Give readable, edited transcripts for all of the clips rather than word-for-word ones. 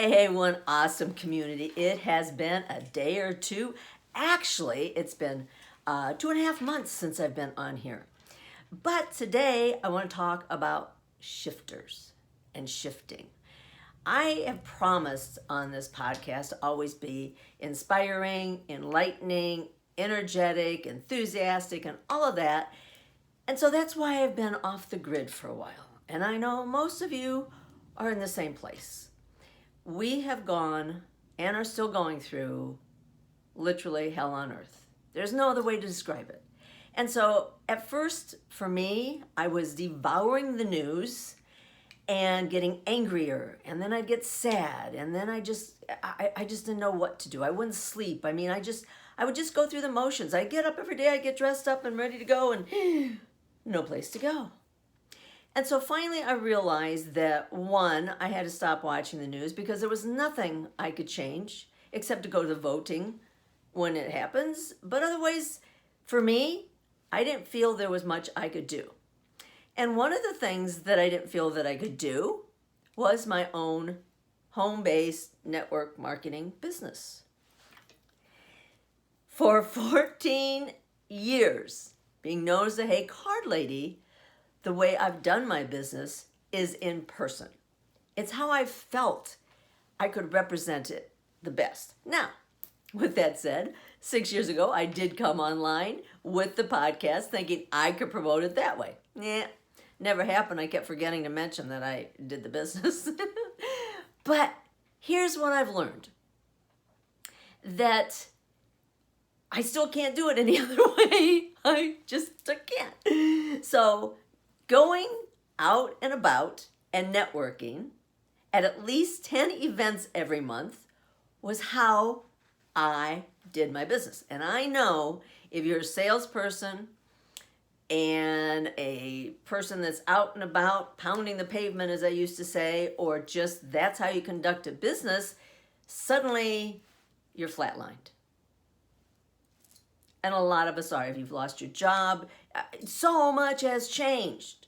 Hey, one awesome community. It has been a day or two. Actually, it's been 2.5 months since I've been on here. But today I want to talk about shifters and shifting. I have promised on this podcast to always be inspiring, enlightening, energetic, enthusiastic, and all of that. And so that's why I've been off the grid for a while. And I know most of you are in the same place. We have gone and are still going through literally hell on earth. There's no other way to describe it. And so at first, for me, I was devouring the news and getting angrier, and then I'd get sad, and then I just didn't know what to do. I wouldn't sleep. I would just go through the motions. I'd get up every day, I'd get dressed up and ready to go, and no place to go. And so finally I realized that, one, I had to stop watching the news because there was nothing I could change except to go to voting when it happens. But otherwise, for me, I didn't feel there was much I could do. And one of the things that I didn't feel that I could do was my own home-based network marketing business. For 14 years, being known as the Hey Card Lady, the way I've done my business is in person. It's how I felt I could represent it the best. Now, with that said, 6 years ago, I did come online with the podcast thinking I could promote it that way. Never happened. I kept forgetting to mention that I did the business. But here's what I've learned. That I still can't do it any other way. I just can't. So going out and about and networking at least 10 events every month was how I did my business. And I know if you're a salesperson and a person that's out and about pounding the pavement, as I used to say, or just that's how you conduct a business, suddenly you're flatlined. And a lot of us are. If you've lost your job, so much has changed.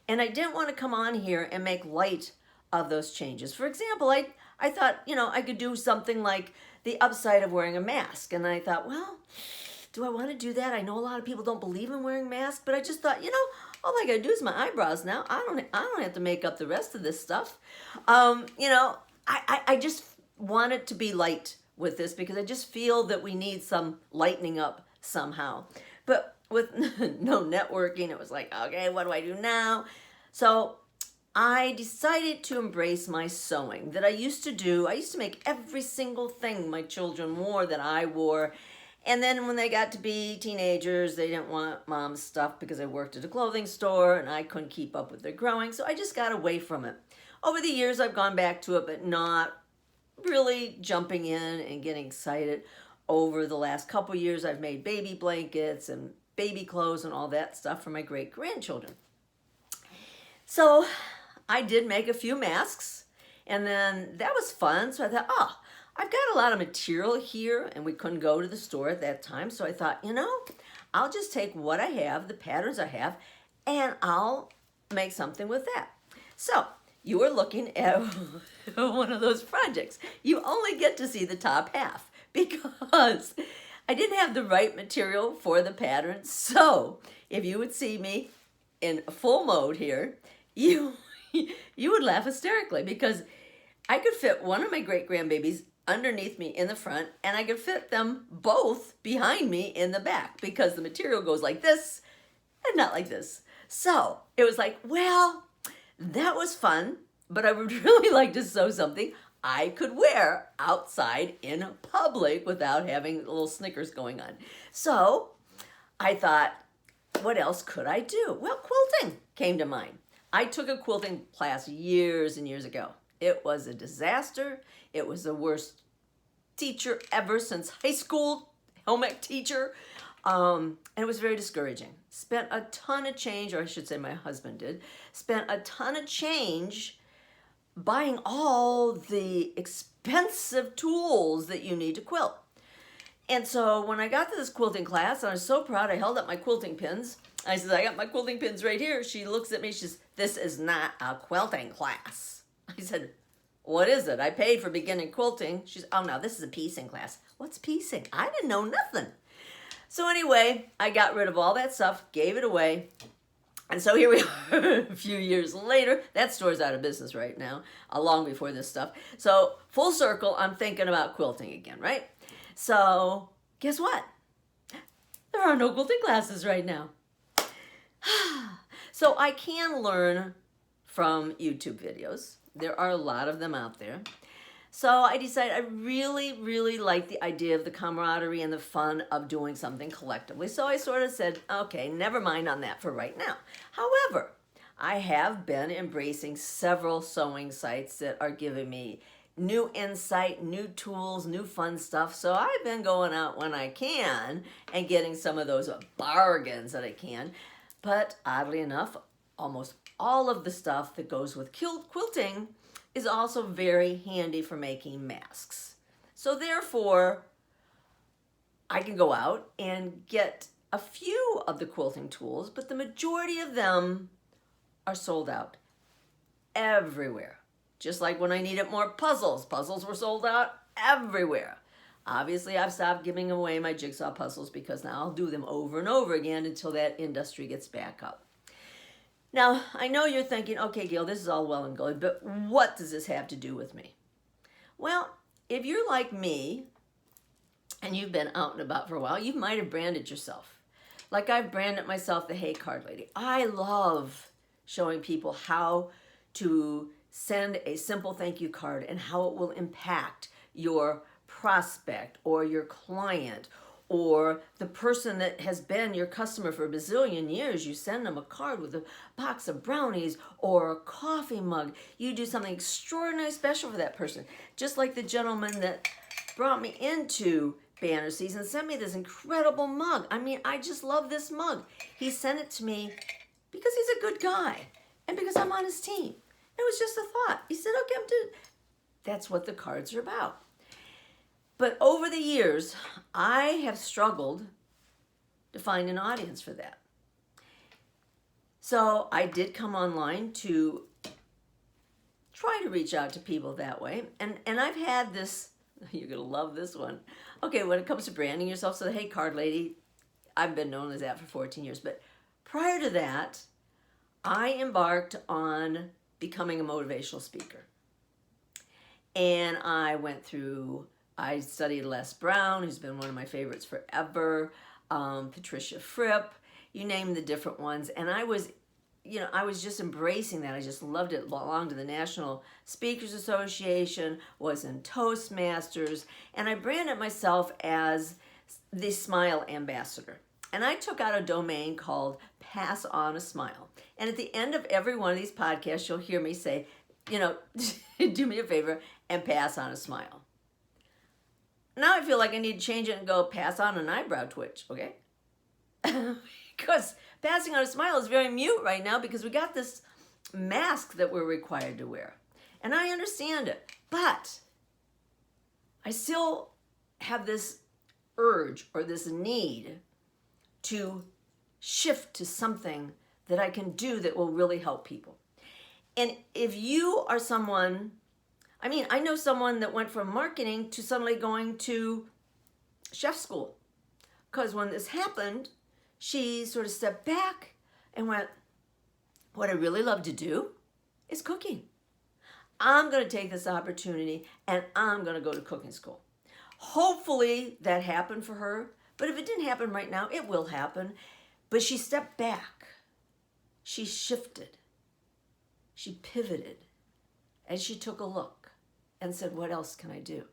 And I didn't want to come on here and make light of those changes. For example, I thought, I could do something like the upside of wearing a mask. And I thought, well, do I want to do that? I know a lot of people don't believe in wearing masks, but I just thought, all I got to do is my eyebrows now. I don't have to make up the rest of this stuff. I just wanted to be light with this because I just feel that we need some lightening up somehow. But with no networking, it was like, okay, what do I do now? So I decided to embrace my sewing that I used to do. I used to make every single thing my children wore that I wore. And then when they got to be teenagers, they didn't want mom's stuff because I worked at a clothing store and I couldn't keep up with their growing. So I just got away from it. Over the years, I've gone back to it, but not really jumping in and getting excited. Over the last couple years, I've made baby blankets and baby clothes and all that stuff for my great-grandchildren. So I did make a few masks, and then that was fun. So I thought, I've got a lot of material here, and we couldn't go to the store at that time. So I thought, I'll just take what I have, the patterns I have, and I'll make something with that. So you are looking at one of those projects. You only get to see the top half because I didn't have the right material for the pattern. So if you would see me in full mode here, you would laugh hysterically because I could fit one of my great-grandbabies underneath me in the front, and I could fit them both behind me in the back because the material goes like this and not like this. So it was like, well, that was fun, but I would really like to sew something I could wear outside in public without having little snickers going on. So I thought, what else could I do? Well, quilting came to mind. I took a quilting class years and years ago. It was a disaster. It was the worst teacher ever since high school, home ec teacher. And it was very discouraging. Spent a ton of change, or I should say my husband did, spent a ton of change buying all the expensive tools that you need to quilt. And so when I got to this quilting class, I was so proud, I held up my quilting pins. I said, I got my quilting pins right here. She looks at me, she says, this is not a quilting class. I said, what is it? I paid for beginning quilting. She's, oh no, this is a piecing class. What's piecing? I didn't know nothing. So anyway, I got rid of all that stuff, gave it away. And so here we are a few years later. That store's out of business right now, long before this stuff. So full circle, I'm thinking about quilting again, right? So guess what? There are no quilting classes right now. So I can learn from YouTube videos. There are a lot of them out there. So I decided I really, really like the idea of the camaraderie and the fun of doing something collectively. So I sort of said, okay, never mind on that for right now. However, I have been embracing several sewing sites that are giving me new insight, new tools, new fun stuff. So I've been going out when I can and getting some of those bargains that I can. But oddly enough, almost all of the stuff that goes with quilting is also very handy for making masks. So therefore, I can go out and get a few of the quilting tools, but the majority of them are sold out everywhere. Just like when I needed more puzzles. Puzzles were sold out everywhere. Obviously, I've stopped giving away my jigsaw puzzles because now I'll do them over and over again until that industry gets back up. Now, I know you're thinking, okay, Gail, this is all well and good, but what does this have to do with me? Well, if you're like me and you've been out and about for a while, you might have branded yourself. Like I've branded myself the Hey Card Lady. I love showing people how to send a simple thank you card and how it will impact your prospect or your client or the person that has been your customer for a bazillion years. You send them a card with a box of brownies or a coffee mug. You do something extraordinarily special for that person. Just like the gentleman that brought me into banner season sent me this incredible mug. I mean, I just love this mug. He sent it to me because he's a good guy and because I'm on his team. It was just a thought. He said, okay, I'm doing. That's what the cards are about. But over the years, I have struggled to find an audience for that. So I did come online to try to reach out to people that way. And I've had this, you're going to love this one. Okay, when it comes to branding yourself, so the Hey Card Lady, I've been known as that for 14 years. But prior to that, I embarked on becoming a motivational speaker. And I studied Les Brown, who's been one of my favorites forever, Patricia Fripp, you name the different ones. And I was just embracing that. I just loved it. Belonged to the National Speakers Association, was in Toastmasters, and I branded myself as the Smile Ambassador. And I took out a domain called Pass On a Smile. And at the end of every one of these podcasts, you'll hear me say, do me a favor and pass on a smile. Now I feel like I need to change it and go pass on an eyebrow twitch, okay? Because passing on a smile is very mute right now because we got this mask that we're required to wear. And I understand it, but I still have this urge or this need to shift to something that I can do that will really help people. And if you are someone, I know someone that went from marketing to suddenly going to chef school. Because when this happened, she sort of stepped back and went, what I really love to do is cooking. I'm going to take this opportunity and I'm going to go to cooking school. Hopefully that happened for her. But if it didn't happen right now, it will happen. But she stepped back. She shifted. She pivoted. And she took a look and said, what else can I do?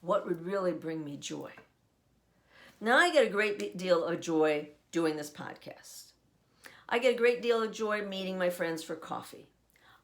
What would really bring me joy? Now I get a great deal of joy doing this podcast. I get a great deal of joy meeting my friends for coffee.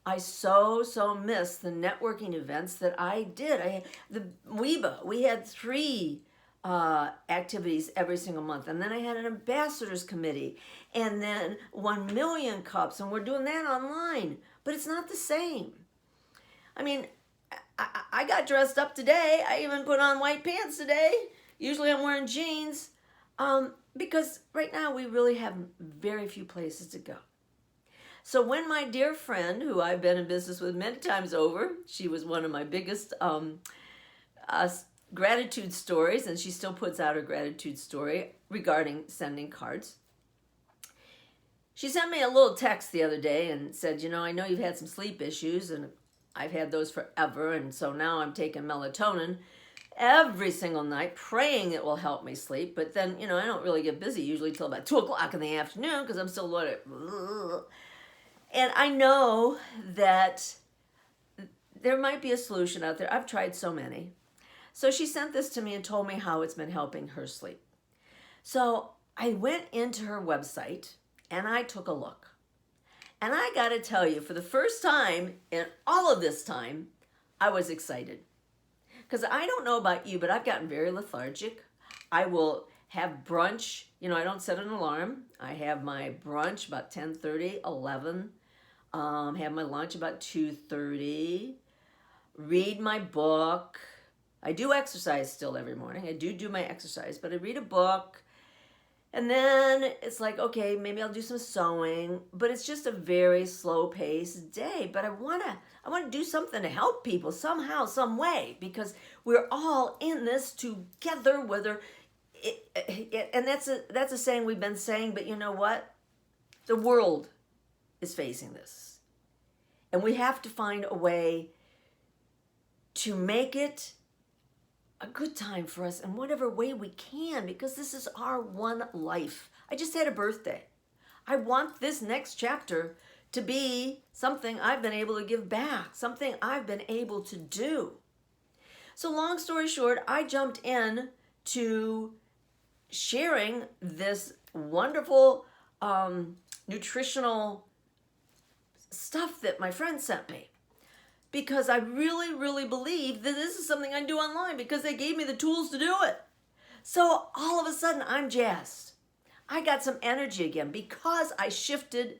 I so miss the networking events that I did. The WEBA, we had 3 activities every single month. And then I had an ambassadors committee and then 1 million cups. And we're doing that online, but it's not the same. I got dressed up today. I even put on white pants today. Usually I'm wearing jeans because right now we really have very few places to go. So when my dear friend, who I've been in business with many times over, she was one of my biggest gratitude stories, and she still puts out her gratitude story regarding sending cards. She sent me a little text the other day and said, you know, I know you've had some sleep issues, and I've had those forever, and so now I'm taking melatonin every single night, praying it will help me sleep. But then, you know, I don't really get busy usually till about 2 o'clock in the afternoon because I'm still loaded. And I know that there might be a solution out there. I've tried so many. So she sent this to me and told me how it's been helping her sleep. So I went into her website and I took a look. And I got to tell you, for the first time in all of this time, I was excited. Because I don't know about you, but I've gotten very lethargic. I will have brunch. You know, I don't set an alarm. I have my brunch about 10:30, 11. Have my lunch about 2:30. Read my book. I do exercise still every morning. I do my exercise, but I read a book. And then it's like, okay, maybe I'll do some sewing, but it's just a very slow-paced day. But I want to do something to help people somehow, some way, because we're all in this together. Whether and that's a saying we've been saying, but you know what? The world is facing this, and we have to find a way to make it a good time for us in whatever way we can, because this is our one life. I just had a birthday. I want this next chapter to be something I've been able to give back, something I've been able to do. So long story short, I jumped in to sharing this wonderful nutritional stuff that my friend sent me, because I really, really believe that this is something I can do online because they gave me the tools to do it. So all of a sudden, I'm jazzed. I got some energy again because I shifted,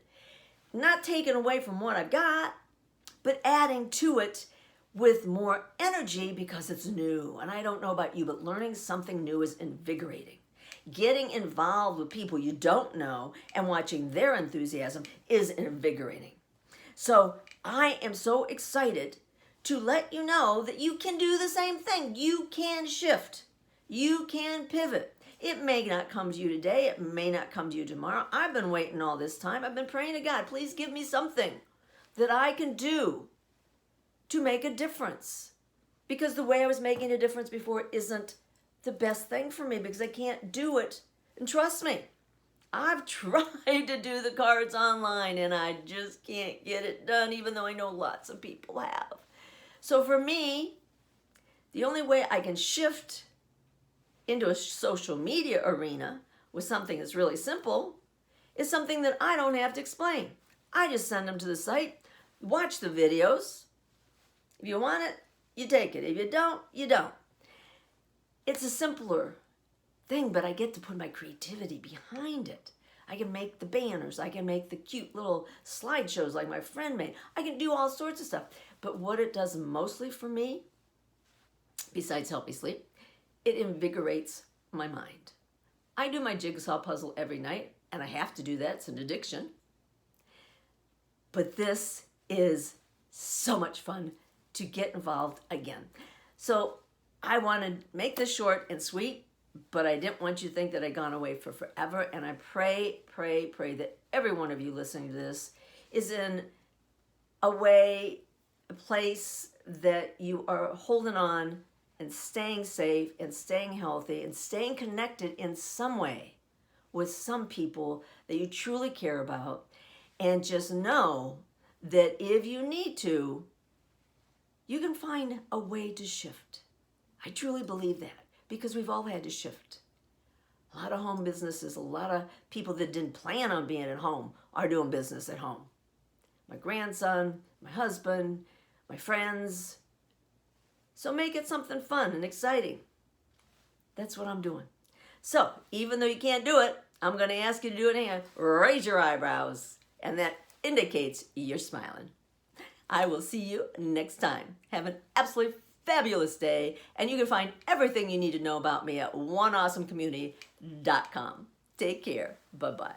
not taking away from what I've got, but adding to it with more energy because it's new. And I don't know about you, but learning something new is invigorating. Getting involved with people you don't know and watching their enthusiasm is invigorating. So I am so excited to let you know that you can do the same thing. You can shift. You can pivot. It may not come to you today. It may not come to you tomorrow. I've been waiting all this time. I've been praying to God, please give me something that I can do to make a difference. Because the way I was making a difference before isn't the best thing for me because I can't do it. And trust me, I've tried to do the cards online and I just can't get it done, even though I know lots of people have. So for me, the only way I can shift into a social media arena with something that's really simple is something that I don't have to explain. I just send them to the site, watch the videos. If you want it, you take it. If you don't, you don't. It's a simpler thing, but I get to put my creativity behind it. I can make the banners. I can make the cute little slideshows like my friend made. I can do all sorts of stuff. But what it does mostly for me, besides help me sleep, it invigorates my mind. I do my jigsaw puzzle every night, and I have to do that. It's an addiction. But this is so much fun to get involved again. So I want to make this short and sweet, but I didn't want you to think that I'd gone away for forever. And I pray that every one of you listening to this is in a place that you are holding on and staying safe and staying healthy and staying connected in some way with some people that you truly care about. And just know that if you need to, you can find a way to shift. I truly believe that because we've all had to shift. A lot of home businesses, a lot of people that didn't plan on being at home are doing business at home. My grandson, my husband, my friends. So make it something fun and exciting. That's what I'm doing. So even though you can't do it, I'm going to ask you to do it again. Raise your eyebrows. And that indicates you're smiling. I will see you next time. Have an absolutely fabulous day. And you can find everything you need to know about me at oneawesomecommunity.com. Take care. Bye-bye.